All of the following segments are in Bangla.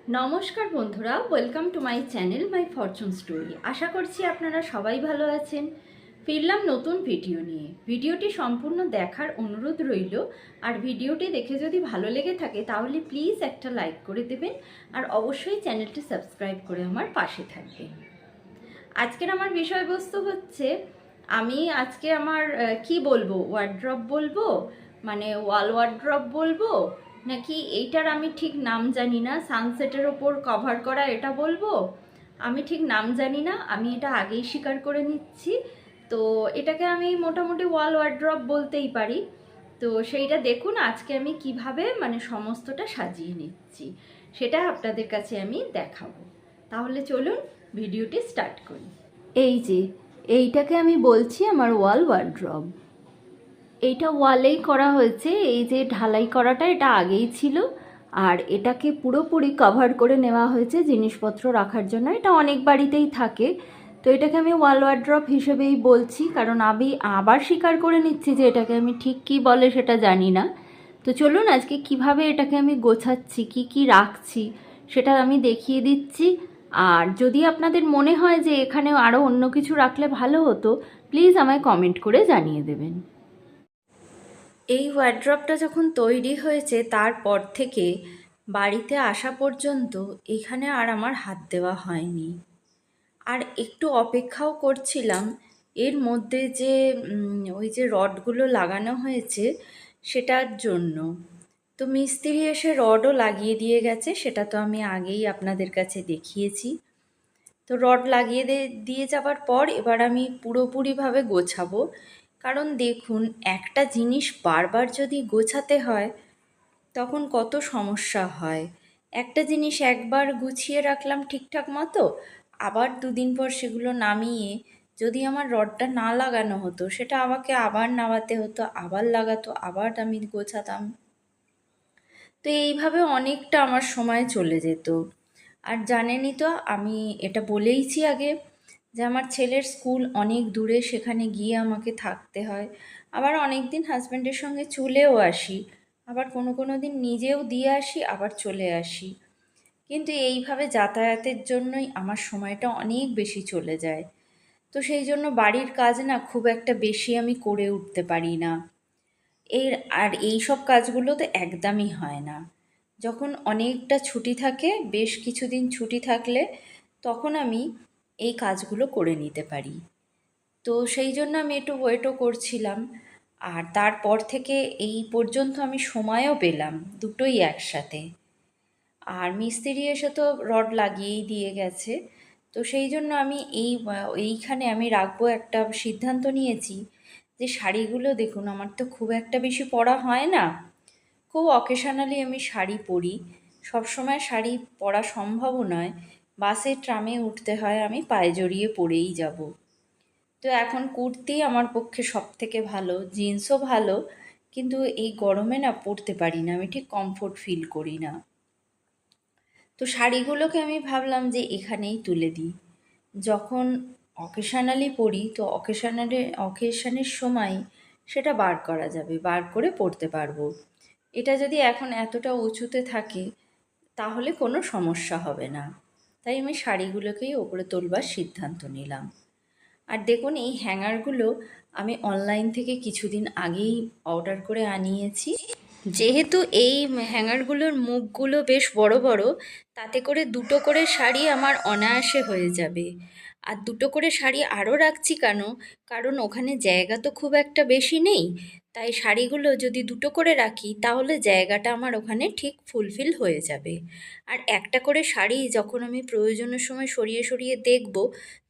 নমস্কার বন্ধুরা, welcome to my channel My Fortune Story. আশা করছি আপনারা সবাই ভালো আছেন। ফিরলাম নতুন ভিডিও নিয়ে। ভিডিওটি সম্পূর্ণ দেখার অনুরোধ রইল। আর ভিডিওটি দেখে যদি ভালো লেগে থাকে তাহলে প্লিজ একটা লাইক করে দেবেন, আর অবশ্যই চ্যানেলটি সাবস্ক্রাইব করে আমার পাশে থাকবেন। আজকের আমার বিষয়বস্তু হচ্ছে, আমি আজকে আমার কি বলবো, ওয়ার্ড্রব বলবো, মানে ওয়াল ওয়ার্ড্রব বলবো, নাকি এইটার আমি ঠিক নাম জানি না, সানসেটের ওপর কভার করা এটা বলবো, আমি ঠিক নাম জানি না। আমি এটা আগেই স্বীকার করে নিচ্ছি। তো এটাকে আমি মোটামুটি ওয়াল ওয়ার্ড্রব বলতেই পারি। তো সেইটা দেখুন আজকে আমি কিভাবে মানে সমস্তটা সাজিয়ে নিচ্ছি, সেটা আপনাদের কাছে আমি দেখাবো। তাহলে চলুন ভিডিওটি স্টার্ট করি। এই যে এইটাকে আমি বলছি আমার ওয়াল ওয়ার্ড্রব। এইটা ওয়ালেই করা হয়েছে, এই যে ঢালাই করাটা এটা আগেই ছিল, আর এটাকে পুরোপুরি কভার করে নেওয়া হয়েছে জিনিসপত্র রাখার জন্য। এটা অনেক বাড়িতেই থাকে। তো এটাকে আমি ওয়াল ওয়ার্ড্রব হিসেবেই বলছি, কারণ আমি আবার স্বীকার করে নিচ্ছি যে এটাকে আমি ঠিক কী বলে সেটা জানি না। তো চলুন আজকে কিভাবে এটাকে আমি গোছাচ্ছি, কি কি রাখছি সেটা আমি দেখিয়ে দিচ্ছি। আর যদি আপনাদের মনে হয় যে এখানে আরও অন্য কিছু রাখলে ভালো হতো, প্লিজ আমায় কমেন্ট করে জানিয়ে দেবেন। এই ওয়ার্ড্রপটা যখন তৈরি হয়েছে তারপর থেকে বাড়িতে আসা পর্যন্ত এখানে আর আমার হাত দেওয়া হয়নি। আর একটু অপেক্ষাও করছিলাম এর মধ্যে যে ওই যে রডগুলো লাগানো হয়েছে সেটার জন্য। তো মিস্ত্রি এসে রডও লাগিয়ে দিয়ে গেছে, সেটা তো আমি আগেই আপনাদের কাছে দেখিয়েছি। তো রড লাগিয়ে দিয়ে যাবার পর এবার আমি পুরোপুরিভাবে গোছাবো। কারণ দেখুন, একটা জিনিস বারবার যদি গোছাতে হয় তখন কত সমস্যা হয়। একটা জিনিস একবার গুছিয়ে রাখলাম ঠিকঠাক মতো, আবার দুদিন পর সেগুলো নামিয়ে যদি আমার রডটা না লাগানো হতো, সেটা আমাকে আবার নামাতে হতো, আবার লাগাতো, আবার আমি গোছাতাম। তো এইভাবে অনেকটা আমার সময় চলে যেত। আর জানেনই তো, আমি এটা বলেইছি আগে যে আমার ছেলের স্কুল অনেক দূরে, সেখানে গিয়ে আমাকে থাকতে হয়। আবার অনেক দিন হাজব্যান্ডের সঙ্গে চলেও আসি, আবার কোনো কোনো দিন নিজেও দিয়ে আসি, আবার চলে আসি। কিন্তু এইভাবে যাতায়াতের জন্যই আমার সময়টা অনেক বেশি চলে যায়। তো সেই জন্য বাড়ির কাজ না খুব একটা বেশি আমি করে উঠতে পারি না। এই সব কাজগুলো তো একদমই হয় না। যখন অনেকটা ছুটি থাকে, বেশ কিছুদিন ছুটি থাকলে, তখন আমি এই কাজগুলো করে নিতে পারি। তো সেই জন্য আমি একটু ওয়েটও করছিলাম। আর তারপর থেকে এই পর্যন্ত আমি সময়ও পেলাম, দুটোই একসাথে। আর মিস্ত্রি এসে তো রড লাগিয়েই দিয়ে গেছে। তো সেই জন্য আমি এইখানে আমি রাখবো, একটা সিদ্ধান্ত নিয়েছি যে শাড়িগুলো দেখুন, আমার তো খুব একটা বেশি পরা হয় না, খুব অকেশনালি আমি শাড়ি পরি। সবসময় শাড়ি পরা সম্ভবও নয়, বাসে ট্রামে উঠতে হয়, আমি পায়ে জড়িয়ে পরেই যাব। তো এখন কুর্তি আমার পক্ষে সব থেকে ভালো, জিন্সও ভালো, কিন্তু এই গরমে না পরতে পারি না, আমি ঠিক কমফোর্ট ফিল করি না। তো শাড়িগুলোকে আমি ভাবলাম যে এখানেই তুলে দিই। যখন অকেশনালি পরি, তো অকেশনের সময় সেটা বার করা যাবে, বার করে পরতে পারবো। এটা যদি এখন এতটা উঁচুতে থাকে তাহলে কোনো সমস্যা হবে না। তাই আমি শাড়িগুলোকেই ওপরে তোলবার সিদ্ধান্ত নিলাম। আর দেখুন, এই হ্যাঙ্গারগুলো আমি অনলাইন থেকে কিছুদিন আগেই অর্ডার করে আনিয়েছি। যেহেতু এই হ্যাঙ্গারগুলোর মুখগুলো বেশ বড় বড়, তাতে করে দুটো করে শাড়ি আমার অনায়াসে হয়ে যাবে। আর দুটো করে শাড়ি আরও রাখছি কেন, কারণ ওখানে জায়গা তো খুব একটা বেশি নেই। তাই শাড়িগুলো যদি দুটো করে রাখি তাহলে জায়গাটা আমার ওখানে ঠিক ফুলফিল হয়ে যাবে। আর একটা করে শাড়ি যখন আমি প্রয়োজনের সময় সরিয়ে সরিয়ে দেখব,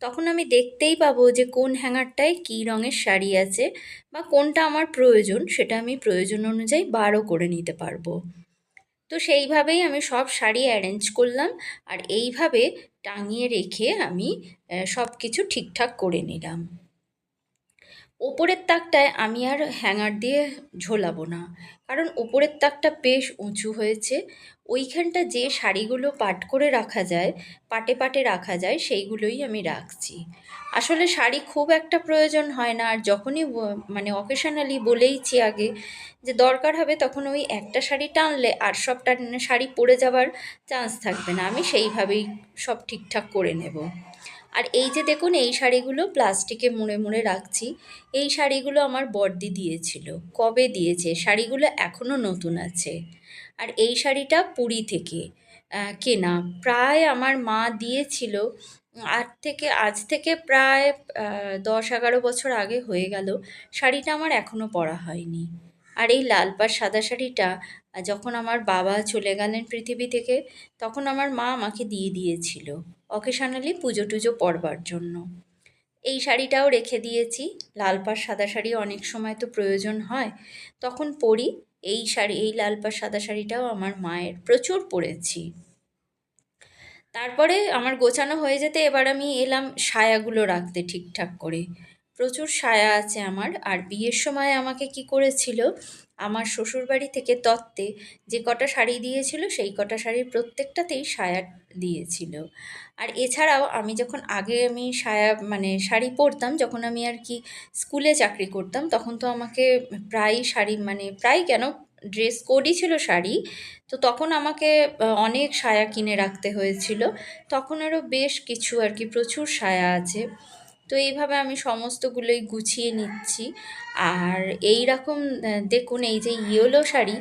তখন আমি দেখতেই পাবো যে কোন হ্যাঙ্গারটায় কী রঙের শাড়ি আছে, বা কোনটা আমার প্রয়োজন সেটা আমি প্রয়োজন অনুযায়ী বারও করে নিতে পারবো। তো সেইভাবেই আমি সব শাড়ি অ্যারেঞ্জ করলাম, আর এইভাবে টাঙিয়ে রেখে আমি সব কিছু ঠিকঠাক করে নিলাম। ওপরের তাকটায় আমি আর হ্যাঙ্গার দিয়ে ঝোলাবো না, কারণ ওপরের তাকটা বেশ উঁচু হয়েছে। ওইখানটা যে শাড়িগুলো পাট করে রাখা যায়, পাটে পাটে রাখা যায়, সেইগুলোই আমি রাখছি। আসলে শাড়ি খুব একটা প্রয়োজন হয় না, আর যখনই মানে অকেশনালি বলেইছি আগে যে দরকার হবে, তখন ওই একটা শাড়ি টানলে আর সবটা শাড়ি পরে যাবার চান্স থাকবে না। আমি সেইভাবেই সব ঠিকঠাক করে নেব। আর এই যে দেখুন, এই শাড়িগুলো প্লাস্টিকে মুড়ে মুড়ে রাখছি। এই শাড়িগুলো আমার বড়দি দিয়েছিল। কবে দিয়েছে? শাড়িগুলো এখনও নতুন আছে। আর এই শাড়িটা পুরী থেকে কেনা। প্রায় আমার মা দিয়েছিল, আজ থেকে প্রায় 10-11 বছর আগে হয়ে গেল। শাড়িটা আমার এখনও পরা হয়নি। আর এই লাল পাড় সাদা শাড়িটা যখন আমার বাবা চলে গেলেন পৃথিবী থেকে, তখন আমার মা আমাকে দিয়ে দিয়েছিল অকেশনালি পুজো টুজো পরবার জন্য। এই শাড়িটাও রেখে দিয়েছি। লাল পাড় সাদা শাড়ি অনেক সময় তো প্রয়োজন হয়, তখন পরি। এই শাড়ি, এই লাল পাড় সাদা শাড়িটাও আমার মায়ের, প্রচুর পরেছি। তারপরে আমার গোছানো হয়ে যেতে এবার আমি এলাম সায়াগুলো রাখতে ঠিকঠাক করে। প্রচুর সায়া আছে আমার। আর বিয়ের সময় আমাকে কি করেছিল, আমার শ্বশুরবাড়ি থেকে তত্ত্বে যে কটা শাড়ি দিয়েছিল, সেই কটা শাড়ির প্রত্যেকটাতেই সায়া দিয়েছিল। আর এছাড়াও আমি যখন আমি সায়া মানে শাড়ি পরতাম, যখন আমি আর কি স্কুলে চাকরি করতাম, তখন তো আমাকে প্রায়ই শাড়ি, মানে প্রায় কেন, ড্রেস কোডই ছিল শাড়ি। তো তখন আমাকে অনেক সায়া কিনে রাখতে হয়েছিল। তখন আরও বেশ কিছু আর কি, প্রচুর সায়া আছে। তো এইভাবে আমি সমস্তগুলোই গুছিয়ে নিচ্ছি। আর এই রকম দেখুন, এই যে ইয়োলো শাড়ি,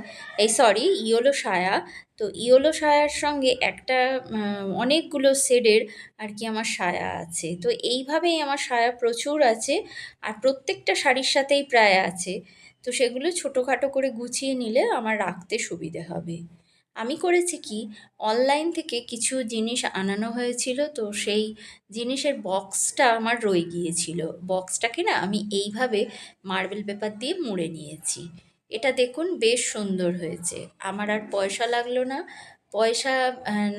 ইয়োলো সায়া। তো ইয়োলো সায়ার সঙ্গে একটা অনেকগুলো শেডের আর কি আমার সায়া আছে। তো এইভাবেই আমার সায়া প্রচুর আছে, আর প্রত্যেকটা শাড়ির সাথেই প্রায় আছে। তো সেগুলো ছোটোখাটো করে গুছিয়ে নিলে আমার রাখতে সুবিধে হবে। আমি করেছি কি, অনলাইন থেকে কিছু জিনিস আনানো হয়েছিল, তো সেই জিনিসের বক্সটা আমার রয়ে গিয়েছিল। বক্সটাকে না আমি এইভাবে মার্বেল পেপার দিয়ে মুড়ে নিয়েছি। এটা দেখুন বেশ সুন্দর হয়েছে। আমার আর পয়সা লাগলো না। পয়সা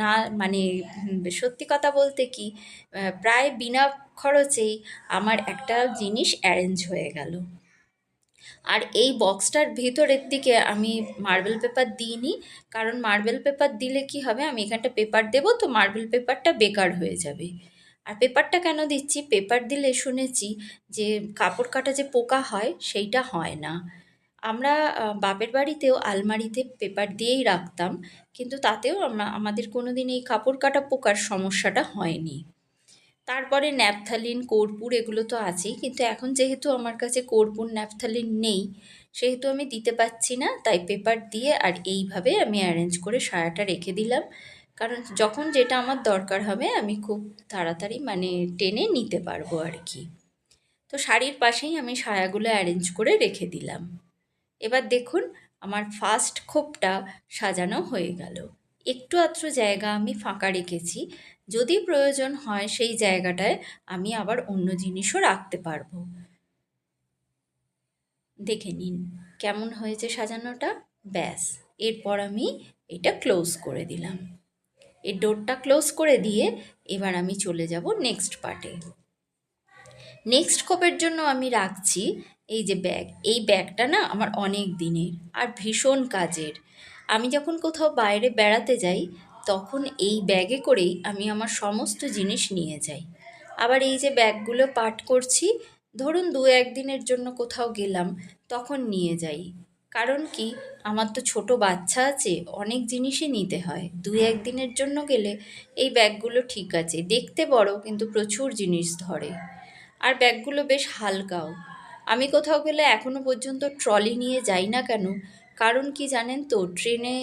না, মানে সত্যি কথা বলতে কি, প্রায় বিনা খরচেই আমার একটা জিনিস অ্যারেঞ্জ হয়ে গেল। আর এই বক্সটার ভিতরের দিকে আমি মার্বেল পেপার দিইনি, কারণ মার্বেল পেপার দিলে কি হবে, আমি এখানটা পেপার দেবো তো মার্বেল পেপারটা বেকার হয়ে যাবে। আর পেপারটা কেন দিচ্ছি, পেপার দিলে শুনেছি যে কাপড় কাটা যে পোকা হয়, সেইটা হয় না। আমরা বাপের বাড়িতেও আলমারিতে পেপার দিয়েই রাখতাম, কিন্তু তাতেও আমাদের কোনো দিন এই কাপড় কাটা পোকার সমস্যাটা হয়নি। তারপরে ন্যাপথালিন, কর্পূর এগুলো তো আছেই, কিন্তু এখন যেহেতু আমার কাছে কর্পূর ন্যাপথালিন নেই, সেহেতু আমি দিতে পারছি না, তাই পেপার দিয়ে আর এইভাবে আমি অ্যারেঞ্জ করে সায়াটা রেখে দিলাম। কারণ যখন যেটা আমার দরকার হবে আমি খুব তাড়াতাড়ি মানে টেনে নিতে পারবো আর কি। তো শাড়ির পাশেই আমি সায়াগুলো অ্যারেঞ্জ করে রেখে দিলাম। এবার দেখুন, আমার ফার্স্ট খোপটা সাজানো হয়ে গেল। একটু আধটু জায়গা আমি ফাঁকা রেখেছি, যদি প্রয়োজন হয় সেই জায়গাটায় আমি আবার অন্য জিনিসও রাখতে পারবো। দেখে নিন কেমন হয়েছে সাজানোটা। ব্যাস, এরপর আমি এটা ক্লোজ করে দিলাম। এই ডোরটা ক্লোজ করে দিয়ে এবার আমি চলে যাব নেক্সট পার্টে। নেক্সট খোপের জন্য আমি রাখছি এই যে ব্যাগ। এই ব্যাগটা না আমার অনেক দিনের আর ভীষণ কাজের। আমি যখন কোথাও বাইরে বেড়াতে যাই, তখন এই ব্যাগে করেই আমি আমার সমস্ত জিনিস নিয়ে যাই। আবার এই যে ব্যাগগুলো পাট করছি, ধরুন 2-1 দিনের জন্য কোথাও গেলাম, তখন নিয়ে যাই। কারণ কি, আমার তো ছোট বাচ্চা আছে, অনেক জিনিসই নিতে হয়। 2-1 দিনের জন্য গেলে এই ব্যাগগুলো ঠিক আছে, দেখতে বড় কিন্তু প্রচুর জিনিস ধরে। আর ব্যাগগুলো বেশ হালকাও। আমি কোথাও গেলে এখনো পর্যন্ত ট্রলি নিয়ে যাই না কেন, কারণ কি জানেন তো, ট্রেনে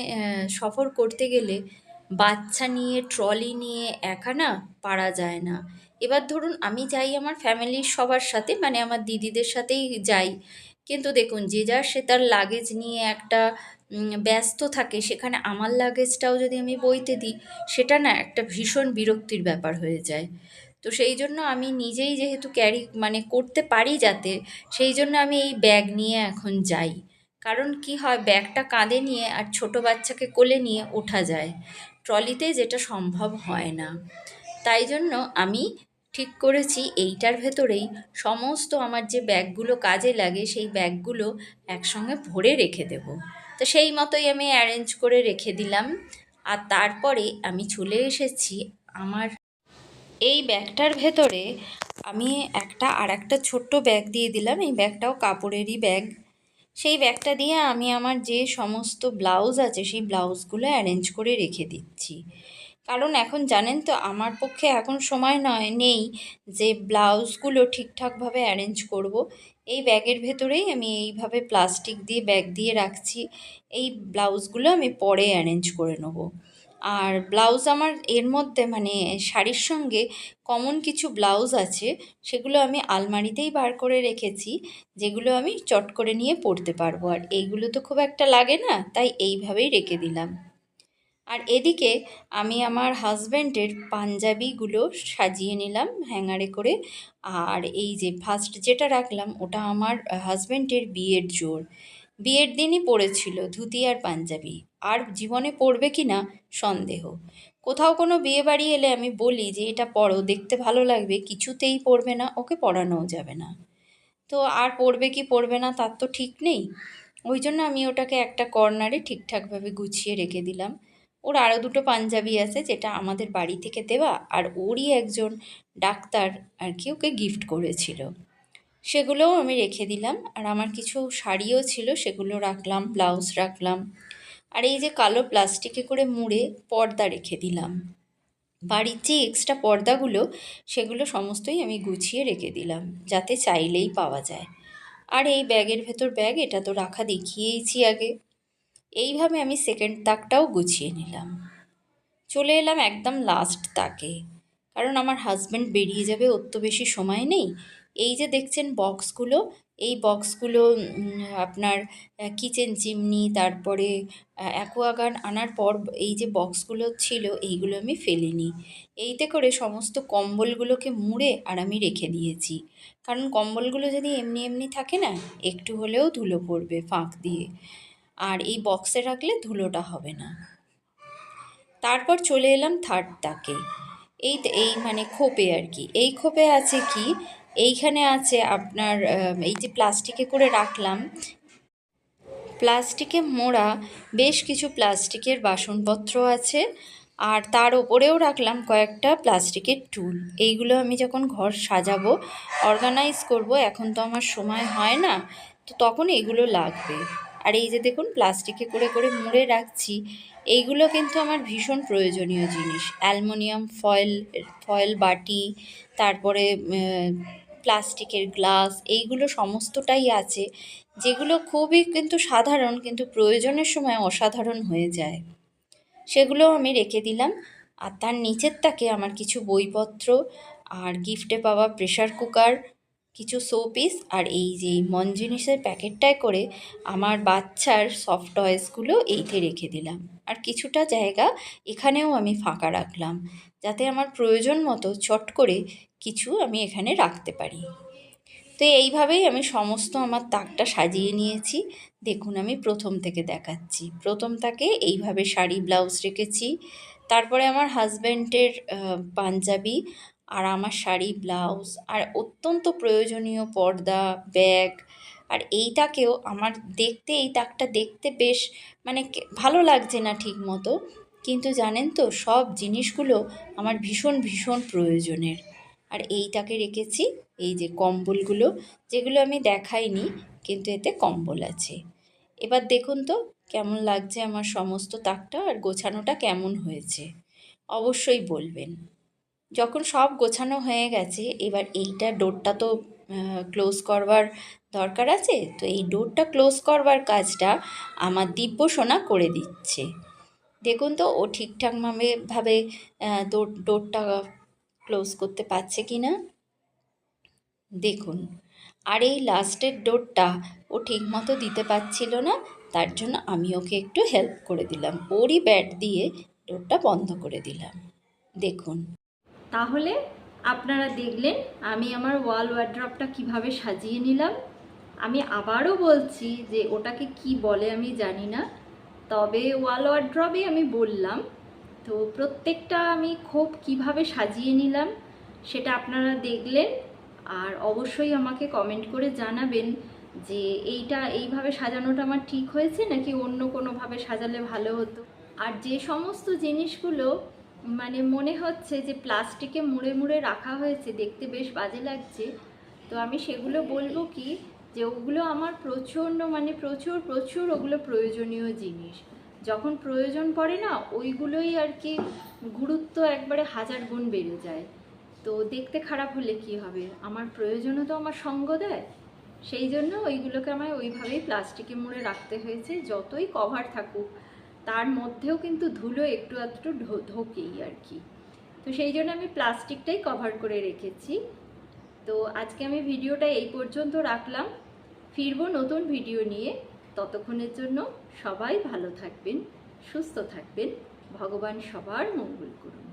সফর করতে গেলে বাচ্চা নিয়ে ট্রলি নিয়ে একা না পারা যায় না। এবার ধরুন আমি যাই আমার ফ্যামিলির সবার সাথে, মানে আমার দিদিদের সাথেই যাই, কিন্তু দেখুন যে যার সে তার লাগেজ নিয়ে একটা ব্যস্ত থাকে, সেখানে আমার লাগেজটাও যদি আমি বইতে দিই, সেটা না একটা ভীষণ বিরক্তির ব্যাপার হয়ে যায়। তো সেই জন্য আমি নিজেই যেহেতু ক্যারি মানে করতে পারি যাতে, সেই জন্য আমি এই ব্যাগ নিয়ে এখন যাই। কারণ কি হয়, ব্যাগটা কাঁধে নিয়ে আর ছোট বাচ্চাকে কোলে নিয়ে ওঠা যায়, ট্রলিতে যেটা সম্ভব হয় না। তাই জন্য আমি ঠিক করেছি এইটার ভেতরেই সমস্ত আমার যে ব্যাগগুলো কাজে লাগে সেই ব্যাগগুলো একসঙ্গে ভরে রেখে দেব। তো সেই মতোই আমি অ্যারেঞ্জ করে রেখে দিলাম। আর তারপরে আমি চলে এসেছি আমার এই ব্যাগটার ভেতরে। আমি একটা ছোট্ট ব্যাগ দিয়ে দিলাম, এই ব্যাগটাও কাপড়েরই ব্যাগ। সেই ব্যাগটা দিয়ে আমি আমার যে সমস্ত ব্লাউজ আছে সেই ব্লাউজগুলো অ্যারেঞ্জ করে রেখে দিচ্ছি। কারণ এখন জানেন তো আমার পক্ষে এখন সময় নেই যে ব্লাউজগুলো ঠিকঠাকভাবে অ্যারেঞ্জ করব। এই ব্যাগের ভেতরেই আমি এইভাবে প্লাস্টিক দিয়ে ব্যাগ দিয়ে রাখছি। এই ব্লাউজগুলো আমি পরে অ্যারেঞ্জ করে নেব। আর ব্লাউজ আমার এর মধ্যে মানে শাড়ির সঙ্গে কমন কিছু ব্লাউজ আছে, সেগুলো আমি আলমারিতেই বার করে রেখেছি, যেগুলো আমি চট করে নিয়ে পরতে পারবো। আর এইগুলো তো খুব একটা লাগে না, তাই এইভাবেই রেখে দিলাম। আর এদিকে আমি আমার হাজব্যান্ডের পাঞ্জাবিগুলো সাজিয়ে নিলাম হ্যাঙ্গারে করে। আর এই যে ফার্স্ট যেটা রাখলাম ওটা আমার হাজব্যান্ডের বিয়ের দিনই পরেছিল ধুতি আর পাঞ্জাবি। আর জীবনে পরবে কি না সন্দেহ। কোথাও কোনো বিয়ে বাড়ি এলে আমি বলি যে এটা পরো, দেখতে ভালো লাগবে, কিছুতেই পরবে না, ওকে পরানোও যাবে না। তো আর পরবে কি পরবে না তার তো ঠিক নেই। ওই জন্য আমি ওটাকে একটা কর্নারে ঠিকঠাকভাবে গুছিয়ে রেখে দিলাম। ওর আরও দুটো পাঞ্জাবি আছে যেটা আমাদের বাড়ি থেকে দেওয়া, আর ওরই একজন ডাক্তার আর কি ওকে গিফট করেছিল, সেগুলোও আমি রেখে দিলাম। আর আমার কিছু শাড়িও ছিল সেগুলো রাখলাম, ব্লাউজ রাখলাম। আর এই যে কালো প্লাস্টিকে করে মুড়ে পর্দা রেখে দিলাম। বাড়ির যে এক্সট্রা পর্দাগুলো সেগুলো সমস্তই আমি গুছিয়ে রেখে দিলাম, যাতে চাইলেই পাওয়া যায়। আর এই ব্যাগের ভেতর ব্যাগ, এটা তো রাখা দেখিয়েইছি আগে। এইভাবে আমি সেকেন্ড তাকটাও গুছিয়ে নিলাম। চলে এলাম একদম লাস্ট তাকে, কারণ আমার হাজব্যান্ড বেরিয়ে যাবে, ওর তো বেশি সময় নেই। এই যে দেখছেন বক্সগুলো, এই বক্সগুলো আপনার কিচেন চিমনি, তারপরে অ্যাকোয়াগার্ড আনার পর এই যে বক্সগুলো ছিল এইগুলো আমি ফেলিনি। এইতে করে সমস্ত কম্বলগুলোকে মুড়ে আর আমি রেখে দিয়েছি। কারণ কম্বলগুলো যদি এমনি এমনি থাকে না, একটু হলেও ধুলো পড়বে ফাঁক দিয়ে, আর এই বক্সে রাখলে ধুলোটা হবে না। তারপর চলে এলাম থার্ড তাকে। এই মানে খোপে আর কি। এই খোপে আছে কি, এইখানে আছে আপনার এই যে প্লাস্টিকে করে রাখলাম, প্লাস্টিকে মোড়া বেশ কিছু প্লাস্টিকের বাসনপত্র আছে। আর তার ওপরেও রাখলাম কয়েকটা প্লাস্টিকের টুল। এইগুলো আমি যখন ঘর সাজাবো, অর্গানাইজ করব, এখন তো আমার সময় হয় না, তো তখন এগুলো লাগবে। আর এই যে দেখুন প্লাস্টিকে করে করে মুড়ে রাখছি, এইগুলো কিন্তু আমার ভীষণ প্রয়োজনীয় জিনিস। অ্যালুমিনিয়াম ফয়েল বাটি, তারপরে প্লাস্টিকের গ্লাস, এইগুলো সমস্তটাই আছে, যেগুলো খুবই কিন্তু সাধারণ, কিন্তু প্রয়োজনের সময় অসাধারণ হয়ে যায়। সেগুলোও আমি রেখে দিলাম। আর তার নিচের তাকে আমার কিছু বইপত্র, আর গিফটে পাওয়া প্রেশার কুকার, কিছু শোপিস, আর এই যে মন জিনিসের প্যাকেটটায় করে আমার বাচ্চার সফট টয়েসগুলো এইতে রেখে দিলাম। আর কিছুটা জায়গা এখানেও আমি ফাঁকা রাখলাম, যাতে আমার প্রয়োজন মতো চট করে কিছু আমি এখানে রাখতে পারি। তো এইভাবেই আমি সমস্ত আমার তাকটা সাজিয়ে নিয়েছি। দেখুন আমি প্রথম থেকে দেখাচ্ছি। প্রথম তাকে এইভাবে শাড়ি ব্লাউজ রেখেছি, তারপরে আমার হাজব্যান্ডের পাঞ্জাবি, আর আমার শাড়ি ব্লাউজ, আর অত্যন্ত প্রয়োজনীয় পর্দা, ব্যাগ। আর এইটাকেও আমার দেখতে, এই তাকটা দেখতে বেশ মানে ভালো লাগছে না ঠিক মতো, কিন্তু জানেন তো সব জিনিসগুলো আমার ভীষণ ভীষণ প্রয়োজনের। আর এইটাকে রেখেছি এই যে কম্বলগুলো, যেগুলো আমি দেখাইনি, কিন্তু এতে কম্বল আছে। এবার দেখুন তো কেমন লাগছে আমার সমস্ত তাকটা, আর গোছানোটা কেমন হয়েছে অবশ্যই বলবেন। যখন সব গোছানো হয়ে গেছে, এবার এইটা ডোরটা তো ক্লোজ করবার দরকার আছে, তো এই ডোরটা ক্লোজ করবার কাজটা আমার দিব্য সোনা করে দিচ্ছে। দেখুন তো ও ঠিকঠাকভাবে ডোরটা ক্লোজ করতে পারছে কি না দেখুন। আর এই লাস্টের ডোরটা ও ঠিকমতো দিতে পারছিল না, তার জন্য আমি ওকে একটু হেল্প করে দিলাম, ওরই ব্যাট দিয়ে ডোরটা বন্ধ করে দিলাম। দেখুন, তাহলে আপনারা দেখলেন আমি আমার ওয়াল ওয়ার্ড্রপটা কিভাবে সাজিয়ে নিলাম। আমি আবারও বলছি যে ওটাকে কি বলে আমি জানি না, তবে ওয়াল ওয়ার্ড্রপই আমি বললাম। তো প্রত্যেকটা আমি খোপ কিভাবে সাজিয়ে নিলাম সেটা আপনারা দেখলেন। আর অবশ্যই আমাকে কমেন্ট করে জানাবেন যে এইটা এইভাবে সাজানোটা আমার ঠিক হয়েছে নাকি অন্য কোনোভাবে সাজালে ভালো হতো। আর যে সমস্ত জিনিসগুলো মানে মনে হচ্ছে যে প্লাস্টিকে মুড়ে মুড়ে রাখা হয়েছে, দেখতে বেশ বাজে লাগছে, তো আমি সেগুলো বলবো কি যে ওগুলো আমার প্রচণ্ড মানে প্রচুর প্রচুর ওগুলো প্রয়োজনীয় জিনিস। যখন প্রয়োজন পড়ে না ওইগুলোই আর কি গুরুত্ব একবারে 1000 গুণ বেড়ে যায়। তো দেখতে খারাপ হলে কি হবে, আমার প্রয়োজনও তো আমার সঙ্গ দেয়। সেই জন্য ওইগুলোকে আমায় ওইভাবেই প্লাস্টিকে মুড়ে রাখতে হয়েছে। যতই কভার থাকুক তার মধ্যেও কিন্তু ধুলো একটু আধটু ঢোকেই আর কি। তো সেই জন্য আমি প্লাস্টিকটাই কভার করে রেখেছি। তো আজকে আমি ভিডিওটা এই পর্যন্ত রাখলাম, ফিরবো নতুন ভিডিও নিয়ে। ততক্ষণের জন্য সবাই ভালো থাকবেন, সুস্থ থাকবেন, ভগবান সবার মঙ্গল করুন।